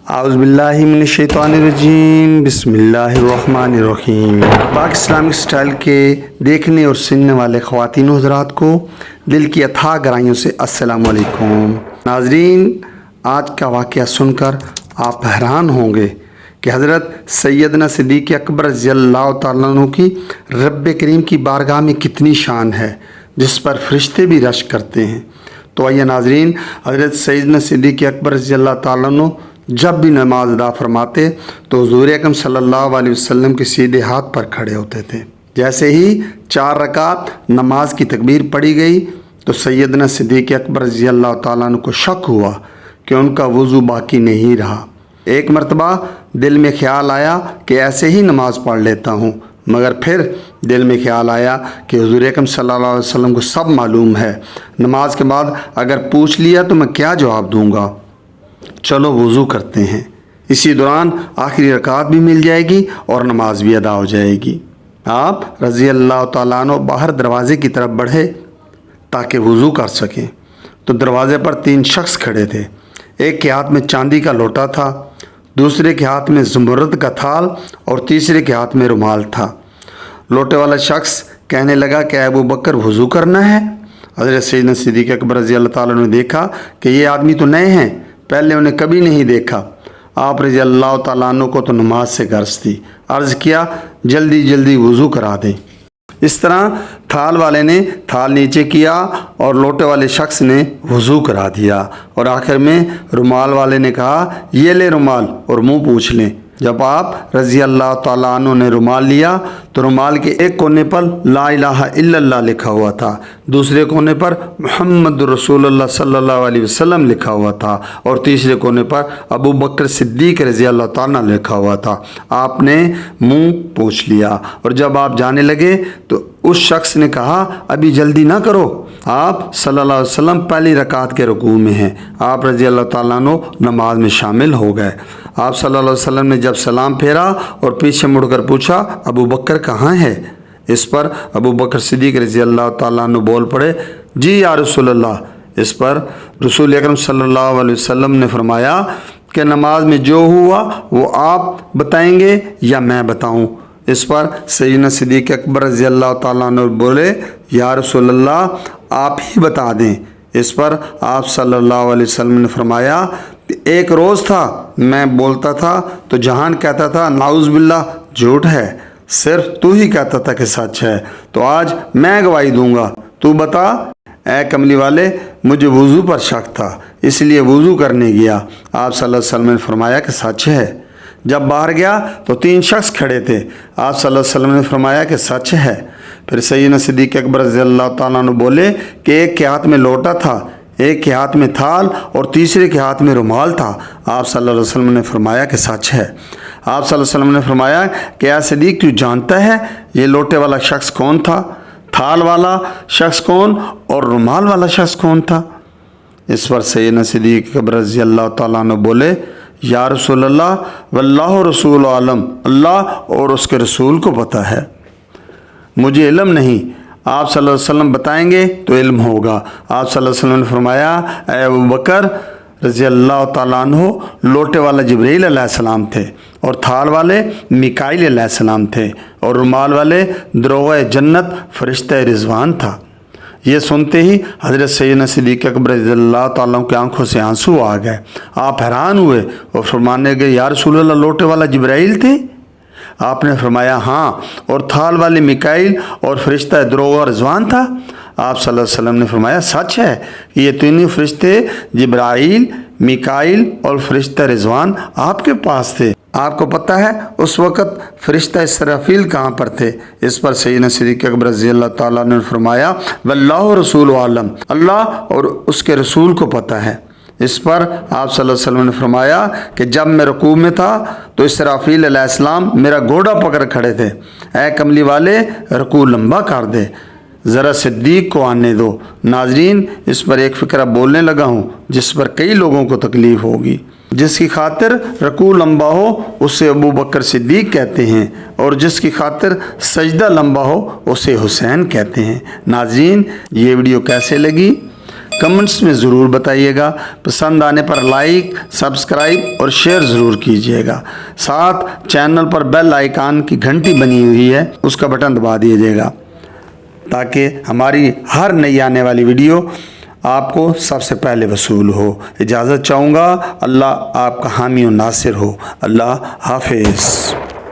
اعوذ باللہ من الشیطان الرجیم، بسم اللہ الرحمن الرحیم۔ پاک اسلامک سٹائل کے دیکھنے اور سننے والے خواتین و حضرات کو دل کی اتھاہ گہرائیوں سے السلام علیکم۔ ناظرین، آج کا واقعہ سن کر آپ حیران ہوں گے کہ حضرت سیدنا صدیق اکبر رضی اللہ تعالیٰ عنہ کی رب کریم کی بارگاہ میں کتنی شان ہے، جس پر فرشتے بھی رشک کرتے ہیں۔ تو آئیے ناظرین، حضرت سیدنا صدیق اکبر رضی اللہ تعالیٰ عنہ جب بھی نماز ادا فرماتے تو حضور اکرم صلی اللہ علیہ وسلم کے سیدھے ہاتھ پر کھڑے ہوتے تھے۔ جیسے ہی 4 رکعت نماز کی تکبیر پڑھی گئی تو سیدنا صدیق اکبر رضی اللہ تعالیٰ عنہ کو شک ہوا کہ ان کا وضو باقی نہیں رہا۔ ایک مرتبہ دل میں خیال آیا کہ ایسے ہی نماز پڑھ لیتا ہوں، مگر پھر دل میں خیال آیا کہ حضور اکرم صلی اللہ علیہ وسلم کو سب معلوم ہے، نماز کے بعد اگر پوچھ لیا تو میں کیا جواب دوں گا، چلو وضو کرتے ہیں۔ اسی دوران آخری رکعت بھی مل جائے گی اور نماز بھی ادا ہو جائے گی۔ آپ رضی اللہ تعالیٰ عنہ باہر دروازے کی طرف بڑھے تاکہ وضو کر سکیں تو دروازے پر 3 شخص کھڑے تھے۔ ایک کے ہاتھ میں چاندی کا لوٹا تھا، دوسرے کے ہاتھ میں زمرد کا تھال اور تیسرے کے ہاتھ میں رومال تھا۔ لوٹے والا شخص کہنے لگا کہ ابو بکر وضو کرنا ہے۔ حضرت سیدنا صدیق اکبر رضی اللہ تعالیٰ نے دیکھا کہ یہ آدمی تو نئے ہیں، پہلے انہیں کبھی نہیں دیکھا۔ آپ رضی اللہ تعالیٰ عنہ کو تو نماز سے غرض تھی، عرض کیا جلدی جلدی وضو کرا دیں۔ اس طرح تھال والے نے تھال نیچے کیا اور لوٹے والے شخص نے وضو کرا دیا، اور آخر میں رومال والے نے کہا یہ لے رومال اور منہ پوچھ لیں۔ جب آپ رضی اللہ تعالیٰ عنہ نے رومال لیا تو رومال کے ایک کونے پر لا الہ الا اللہ لکھا ہوا تھا، دوسرے کونے پر محمد رسول اللہ صلی اللہ علیہ وسلم لکھا ہوا تھا، اور تیسرے کونے پر ابو بکر صدیق رضی اللہ تعالیٰ لکھا ہوا تھا۔ آپ نے منہ پوچھ لیا، اور جب آپ جانے لگے تو اس شخص نے کہا ابھی جلدی نہ کرو، آپ صلی اللہ علیہ وسلم پہلی رکعت کے رکوع میں ہیں۔ آپ رضی اللہ تعالیٰ عنہ نماز میں شامل ہو گئے۔ آپ صلی اللہ علیہ وسلم نے جب سلام پھیرا اور پیچھے مڑ کر پوچھا ابو بکر کہاں ہے؟ اس پر ابو بکر صدیق رضی اللہ تعالیٰ عنہ بول پڑے جی یا رسول اللہ۔ اس پر رسول اکرم صلی اللہ علیہ وسلم نے فرمایا کہ نماز میں جو ہوا وہ آپ بتائیں گے یا میں بتاؤں؟ اس پر سیدنا صدیق اکبر رضی اللہ تعالیٰ عنہ بولے یا رسول اللہ آپ ہی بتا دیں۔ اس پر آپ صلی اللہ علیہ وسلم نے فرمایا ایک روز تھا میں بولتا تھا تو جہان کہتا تھا نعوذ باللہ جھوٹ ہے، صرف تو ہی کہتا تھا کہ سچ ہے، تو آج میں گواہی دوں گا، تو بتا۔ اے کملی والے مجھے وضو پر شک تھا اس لیے وضو کرنے گیا۔ آپ صلی اللہ علیہ وسلم نے فرمایا کہ سچ ہے۔ جب باہر گیا تو 3 شخص کھڑے تھے، آپ صلی اللہ علیہ وسلم نے فرمایا کہ سچ ہے۔ پھر سیدنا صدیق اکبر رضی اللہ تعالیٰ عنہ بولے کہ ایک کے ہاتھ میں لوٹا تھا، ایک کے ہاتھ میں تھال اور تیسرے کے ہاتھ میں رومال تھا۔ آپ صلی اللہ علیہ وسلم نے فرمایا کہ سچ ہے۔ آپ صلی اللہ علیہ وسلم نے فرمایا کہ اے صدیق تو جانتا ہے یہ لوٹے والا شخص کون تھا، تھال والا شخص کون اور رومال والا شخص کون تھا؟ اس پر سیدنا صدیق اکبر رضی اللہ تعالیٰ عنہ بولے یا رسول اللہ واللہ رسول عالم، اللہ اور اس کے رسول کو پتہ ہے، مجھے علم نہیں۔ آپ صلی اللہ علیہ وسلم بتائیں گے تو علم ہوگا۔ آپ صلی اللہ علیہ وسلم نے فرمایا اے ابو بکر رضی اللہ تعالیٰ عنہ لوٹے والا جبرائیل علیہ السلام تھے، اور تھال والے میکائیل علیہ السلام تھے، اور رومال والے دروغہ جنت فرشتہ رضوان تھا۔ یہ سنتے ہی حضرت سیدنا صدیق اکبر رضی اللہ تعالیٰ کی آنکھوں سے آنسو آ گئے۔ آپ حیران ہوئے اور فرمانے گئے یا رسول اللہ لوٹے والا جبرائیل تھے؟ آپ نے فرمایا ہاں، اور تھال والے میکائیل اور فرشتہ دروغہ رضوان تھا؟ آپ صلی اللہ علیہ وسلم نے فرمایا سچ ہے کہ یہ تینوں فرشتے جبرائیل، میکائیل اور فرشتہ رضوان آپ کے پاس تھے۔ آپ کو پتہ ہے اس وقت فرشتہ اسرافیل کہاں پر تھے؟ اس پر سیدنا صدیق اکبر رضی اللہ تعالیٰ نے فرمایا واللہ رسول عالم، اللہ اور اس کے رسول کو پتہ ہے۔ اس پر آپ صلی اللہ علیہ وسلم نے فرمایا کہ جب میں رکوع میں تھا تو اسرافیل علیہ السلام میرا گوڑا پکڑ کھڑے تھے، اے کملی والے رکوع لمبا کر دے، ذرا صدیق کو آنے دو۔ ناظرین، اس پر ایک فکرہ بولنے لگا ہوں جس پر کئی لوگوں کو تکلیف ہوگی۔ جس کی خاطر رکوع لمبا ہو اسے ابو بکر صدیق کہتے ہیں، اور جس کی خاطر سجدہ لمبا ہو اسے حسین کہتے ہیں۔ ناظرین، یہ ویڈیو کیسے لگی؟ کمنٹس میں ضرور بتائیے گا۔ پسند آنے پر لائک، سبسکرائب اور شیئر ضرور کیجیے گا۔ ساتھ چینل پر بیل آئیکن کی گھنٹی بنی ہوئی ہے، اس کا بٹن دبا دیجیے گا تاکہ ہماری ہر نئی آنے والی ویڈیو آپ کو سب سے پہلے وصول ہو۔ اجازت چاہوں گا، اللہ آپ کا حامی و ناصر ہو۔ اللہ حافظ۔